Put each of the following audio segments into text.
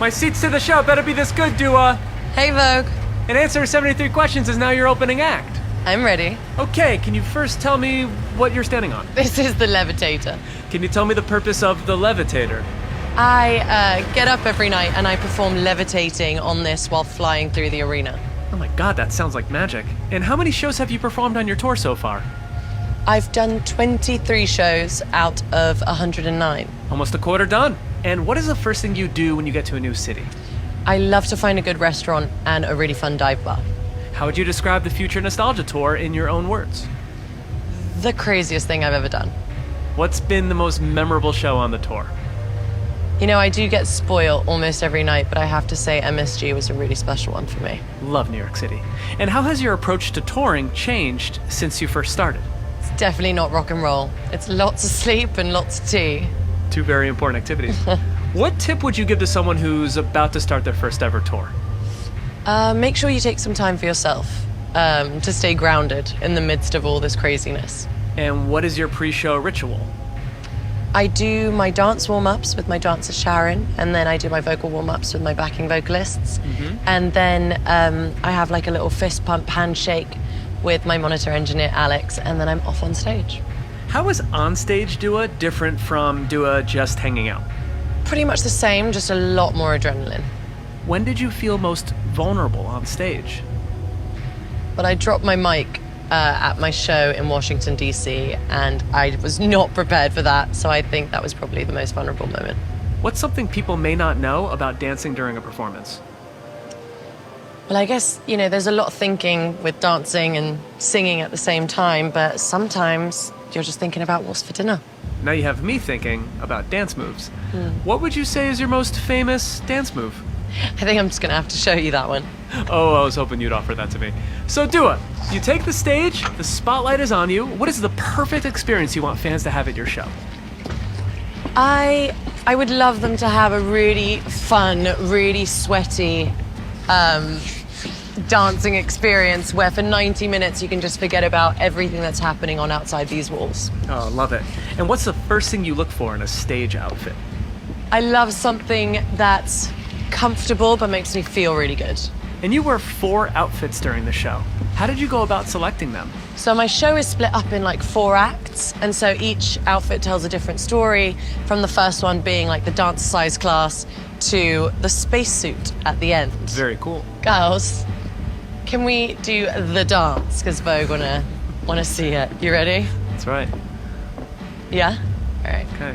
My seats to the show better be this good, Dua. Hey, Vogue. And answering 73 questions is now your opening act. I'm ready. Okay, can you first tell me what you're standing on? This is the levitator. Can you tell me the purpose of the levitator? I get up every night and I perform levitating on this while flying through the arena. Oh my god, that sounds like magic. And how many shows have you performed on your tour so far? I've done 23 shows out of 109. Almost a quarter done. And what is the first thing you do when you get to a new city? I love to find a good restaurant and a really fun dive bar. How would you describe the Future Nostalgia Tour in your own words? The craziest thing I've ever done. What's been the most memorable show on the tour? You know, I do get spoiled almost every night, but I have to say MSG was a really special one for me. Love New York City. And how has your approach to touring changed since you first started? It's definitely not rock and roll. It's lots of sleep and lots of tea. Two very important activities. What tip would you give to someone who's about to start their first ever tour? Make sure you take some time for yourself to stay grounded in the midst of all this craziness. And what is your pre-show ritual? I do my dance warm-ups with my dancer Sharon, and then I do my vocal warm-ups with my backing vocalists. And then I have like a little fist pump handshake with my monitor engineer Alex, and then I'm off on stage. How is onstage Dua different from Dua just hanging out? Pretty much the same, just a lot more adrenaline. When did you feel most vulnerable on stage? But I dropped my mic at my show in Washington, D.C., and I was not prepared for that, so I think that was probably the most vulnerable moment. What's something people may not know about dancing during a performance? Well, I guess, you know, there's a lot of thinking with dancing and singing at the same time, but sometimes you're just thinking about what's for dinner. Now you have me thinking about dance moves. What would you say is your most famous dance move? I think I'm just gonna have to show you that one. Oh, I was hoping you'd offer that to me. So Dua, you take the stage, the spotlight is on you. What is the perfect experience you want fans to have at your show? I would love them to have a really fun, really sweaty dancing experience where for 90 minutes you can just forget about everything that's happening on outside these walls. Oh, love it. And what's the first thing you look for in a stage outfit? I love something that's comfortable but makes me feel really good. And you wear 4 outfits during the show. How did you go about selecting them? So my show is split up in like 4 acts, and so each outfit tells a different story, from the first one being like the dance size class to the spacesuit at the end. Very cool. Girls, can we do the dance? Because Vogue wanna see it. You ready? That's right. Yeah? All right. Okay.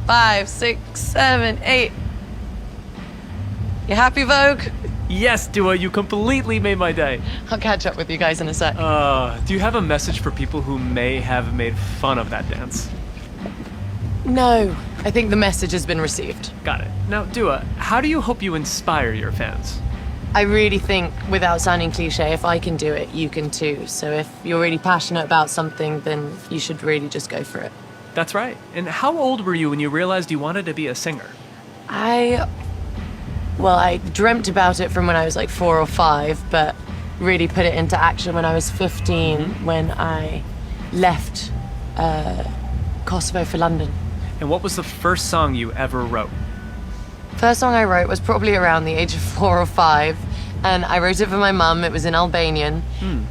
5, 6, 7, 8. You happy, Vogue? Yes, Dua, you completely made my day. I'll catch up with you guys in a sec. Do you have a message for people who may have made fun of that dance? No, I think the message has been received. Got it. Now, Dua, how do you hope you inspire your fans? I really think, without sounding cliche, if I can do it, you can too. So if you're really passionate about something, then you should really just go for it. That's right. And how old were you when you realized you wanted to be a singer? I dreamt about it from when I was like 4 or 5, but really put it into action when I was 15, when I left Kosovo for London. And what was the first song you ever wrote? First song I wrote was probably around the age of 4 or 5, and I wrote it for my mum. It was in Albanian,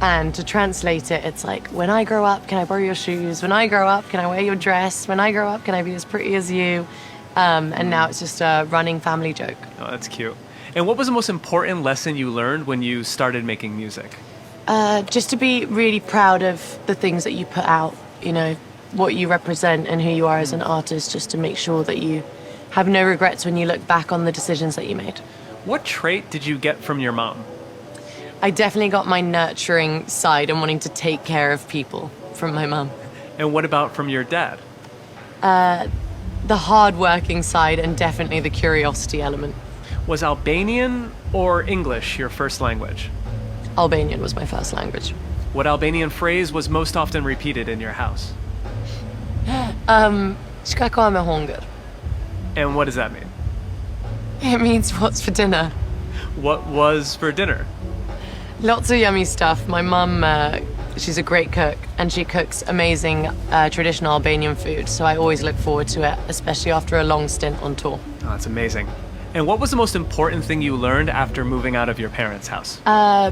and to translate it, it's like, when I grow up, can I borrow your shoes? When I grow up, can I wear your dress? When I grow up, can I be as pretty as you? And now it's just a running family joke. Oh, that's cute. And what was the most important lesson you learned when you started making music? Just to be really proud of the things that you put out, you know, what you represent and who you are as an artist, just to make sure that you have no regrets when you look back on the decisions that you made. What trait did you get from your mom? I definitely got my nurturing side and wanting to take care of people from my mum. And what about from your dad? The hard-working side and definitely the curiosity element. Was Albanian or English your first language? Albanian was my first language. What Albanian phrase was most often repeated in your house? Shka ka me hunger. And what does that mean? It means what's for dinner. What was for dinner? Lots of yummy stuff. My mum, she's a great cook, and she cooks amazing traditional Albanian food, so I always look forward to it, especially after a long stint on tour. Oh, that's amazing. And what was the most important thing you learned after moving out of your parents' house? I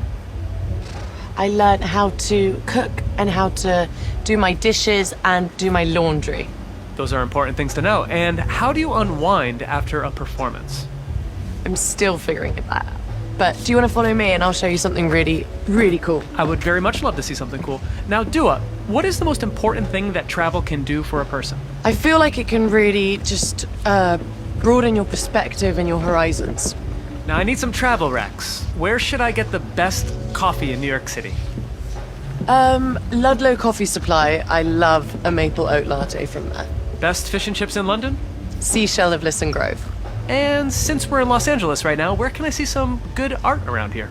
learned how to cook and how to do my dishes and do my laundry. Those are important things to know. And how do you unwind after a performance? I'm still figuring it out. But do you want to follow me and I'll show you something really, really cool? I would very much love to see something cool. Now, Dua, what is the most important thing that travel can do for a person? I feel like it can really just broaden your perspective and your horizons. Now, I need some travel recs. Where should I get the best coffee in New York City? Ludlow Coffee Supply. I love a maple oat latte from there. Best fish and chips in London? Seashell of Lisson Grove. And since we're in Los Angeles right now, where can I see some good art around here?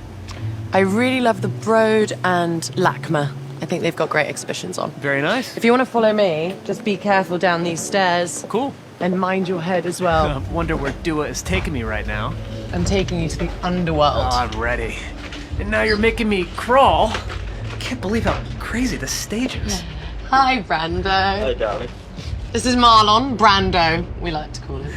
I really love the Broad and LACMA. I think they've got great exhibitions on. Very nice. If you want to follow me, just be careful down these stairs. Cool. And mind your head as well. I wonder where Dua is taking me right now. I'm taking you to the underworld. Oh, I'm ready. And now you're making me crawl. I can't believe how crazy this stage is. Hi, Brando. Hi, darling. This is Marlon, Brando, we like to call him.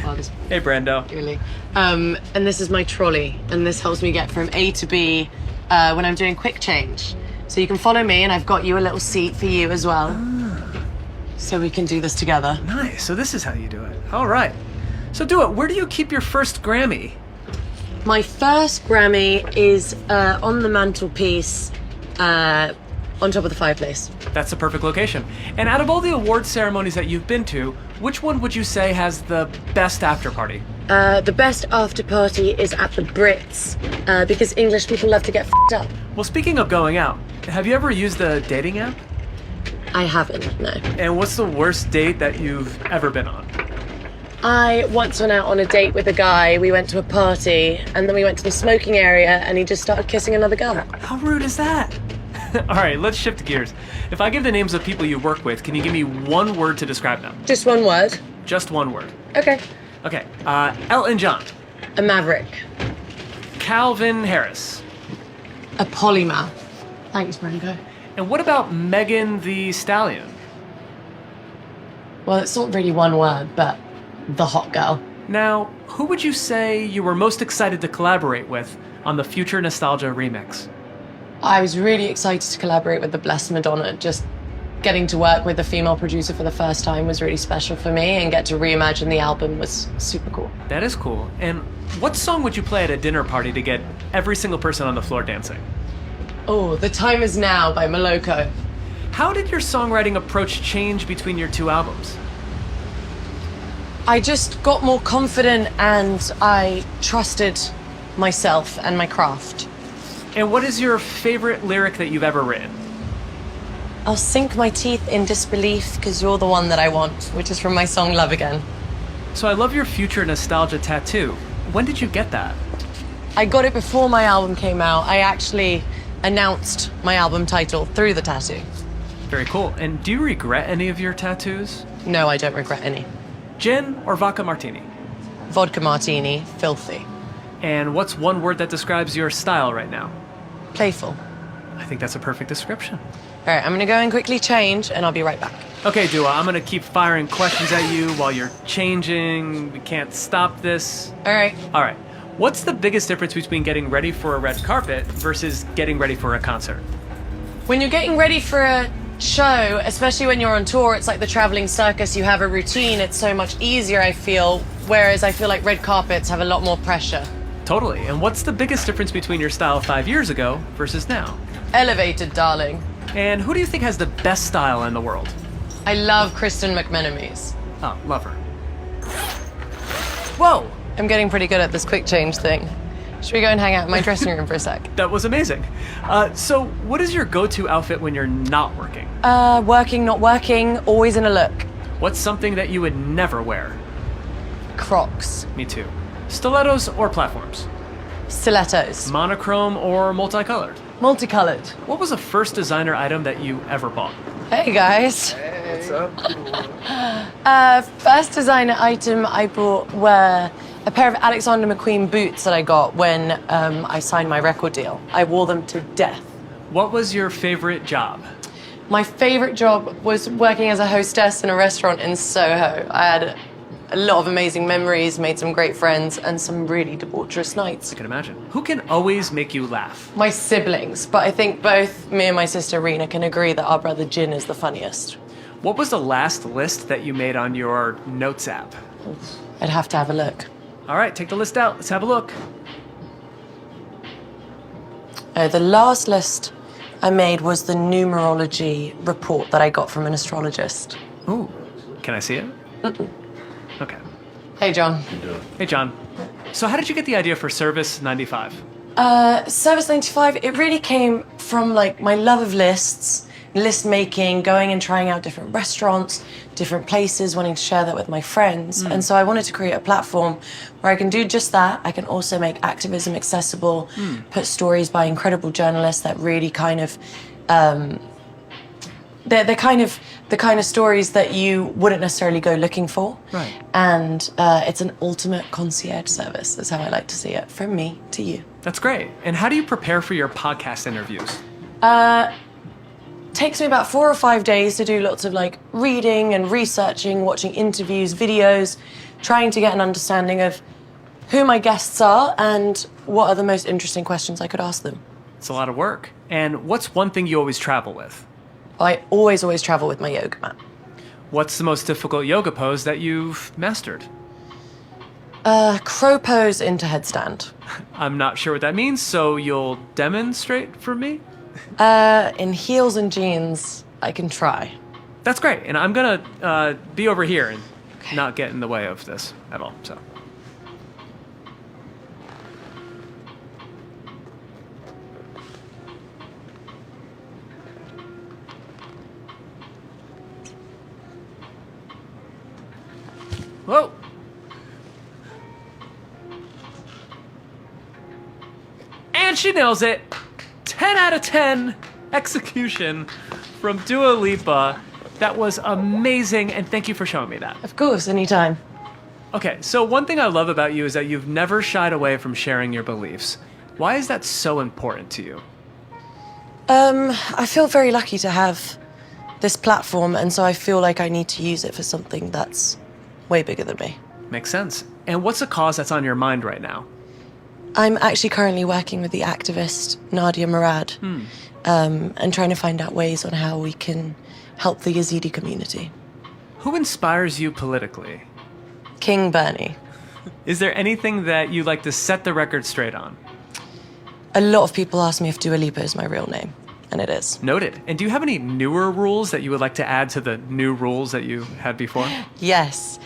Hey, Brando. Really. And this is my trolley, and this helps me get from A to B when I'm doing quick change. So you can follow me, and I've got you a little seat for you as well. So we can do this together. Nice. So this is how you do it. All right. So Dua, where do you keep your first Grammy? My first Grammy is on the mantelpiece, on top of the fireplace. That's the perfect location. And out of all the award ceremonies that you've been to, which one would you say has the best after party? The best after party is at the Brits, because English people love to get f***ed up. Well, speaking of going out, have you ever used a dating app? I haven't, no. And what's the worst date that you've ever been on? I once went out on a date with a guy. We went to a party, and then we went to the smoking area, and he just started kissing another girl. How rude is that? All right, let's shift gears. If I give the names of people you work with, can you give me one word to describe them? Just one word? Just one word. Okay. Okay, Elton John. A maverick. Calvin Harris. A polymath. Thanks, Brando. And what about Megan the Stallion? Well, it's not really one word, but the hot girl. Now, who would you say you were most excited to collaborate with on the Future Nostalgia remix? I was really excited to collaborate with the Blessed Madonna. Just getting to work with a female producer for the first time was really special for me, and get to reimagine the album was super cool. That is cool. And what song would you play at a dinner party to get every single person on the floor dancing? Oh, The Time Is Now by Moloko. How did your songwriting approach change between your two albums? I just got more confident, and I trusted myself and my craft. And what is your favorite lyric that you've ever written? I'll sink my teeth in disbelief because you're the one that I want, which is from my song Love Again. So I love your Future Nostalgia tattoo. When did you get that? I got it before my album came out. I actually announced my album title through the tattoo. Very cool. And do you regret any of your tattoos? No, I don't regret any. Gin or vodka martini? Vodka martini, filthy. And what's one word that describes your style right now? Playful. I think that's a perfect description. All right, I'm gonna go and quickly change, and I'll be right back. Okay, Dua, I'm gonna keep firing questions at you while you're changing. We can't stop this. All right. All right. What's the biggest difference between getting ready for a red carpet versus getting ready for a concert? When you're getting ready for a show, especially when you're on tour, it's like the traveling circus. You have a routine. It's so much easier, I feel, whereas I feel like red carpets have a lot more pressure. Totally. And what's the biggest difference between your style 5 years ago versus now? Elevated, darling. And who do you think has the best style in the world? I love Kristen McMenamies. Oh, love her. Whoa! I'm getting pretty good at this quick change thing. Should we go and hang out in my dressing room for a sec? That was amazing. So what is your go-to outfit when you're not working? Working, not working, always in a look. What's something that you would never wear? Crocs. Me too. Stilettos or platforms? Stilettos. Monochrome or multicolored? Multicolored. What was the first designer item that you ever bought? Hey guys. What's up? First designer item I bought were a pair of Alexander McQueen boots that I got when I signed my record deal. I wore them to death. What was your favorite job? My favorite job was working as a hostess in a restaurant in Soho. I had a lot of amazing memories, made some great friends, and some really debaucherous nights. I can imagine. Who can always make you laugh? My siblings, but I think both me and my sister Rena can agree that our brother Jin is the funniest. What was the last list that you made on your Notes app? I'd have to have a look. All right, take the list out. Let's have a look. Oh, the last list I made was the numerology report that I got from an astrologist. Ooh, can I see it? Okay. Hey, John. Hey, John. So how did you get the idea for Service 95? Service 95, it really came from like my love of lists, list making, going and trying out different restaurants, different places, wanting to share that with my friends. And so I wanted to create a platform where I can do just that. I can also make activism accessible, put stories by incredible journalists that really kind of, they're the kind of stories that you wouldn't necessarily go looking for. Right. And it's an ultimate concierge service, is how I like to see it, from me to you. That's great. And how do you prepare for your podcast interviews? Takes me about 4 or 5 days to do lots of like reading and researching, watching interviews, videos, trying to get an understanding of who my guests are and what are the most interesting questions I could ask them. It's a lot of work. And what's one thing you always travel with? I always travel with my yoga mat. What's the most difficult yoga pose that you've mastered? Crow pose into headstand. I'm not sure what that means, so you'll demonstrate for me? In heels and jeans, I can try. That's great. And I'm gonna be over here and not get in the way of this at all, so. Whoa! And she nails it! 10 out of 10 execution from Dua Lipa. That was amazing, and thank you for showing me that. Of course, anytime. Okay, so one thing I love about you is that you've never shied away from sharing your beliefs. Why is that so important to you? I feel very lucky to have this platform, and so I feel like I need to use it for something that's way bigger than me. Makes sense. And what's a cause that's on your mind right now? I'm actually currently working with the activist Nadia Murad and trying to find out ways on how we can help the Yazidi community. Who inspires you politically? King Bernie. Is there anything that you'd like to set the record straight on? A lot of people ask me if Dua Lipa is my real name, and it is. Noted. And do you have any newer rules that you would like to add to the new rules that you had before? Yes.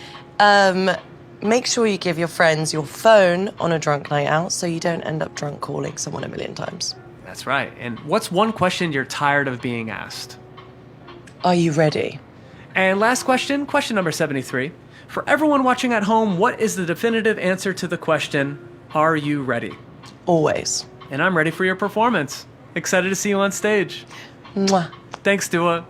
Make sure you give your friends your phone on a drunk night out so you don't end up drunk calling someone a million times. That's right. And what's one question you're tired of being asked? Are you ready? And last question, question number 73. For everyone watching at home, what is the definitive answer to the question, are you ready? Always. And I'm ready for your performance. Excited to see you on stage. Mwah. Thanks, Dua.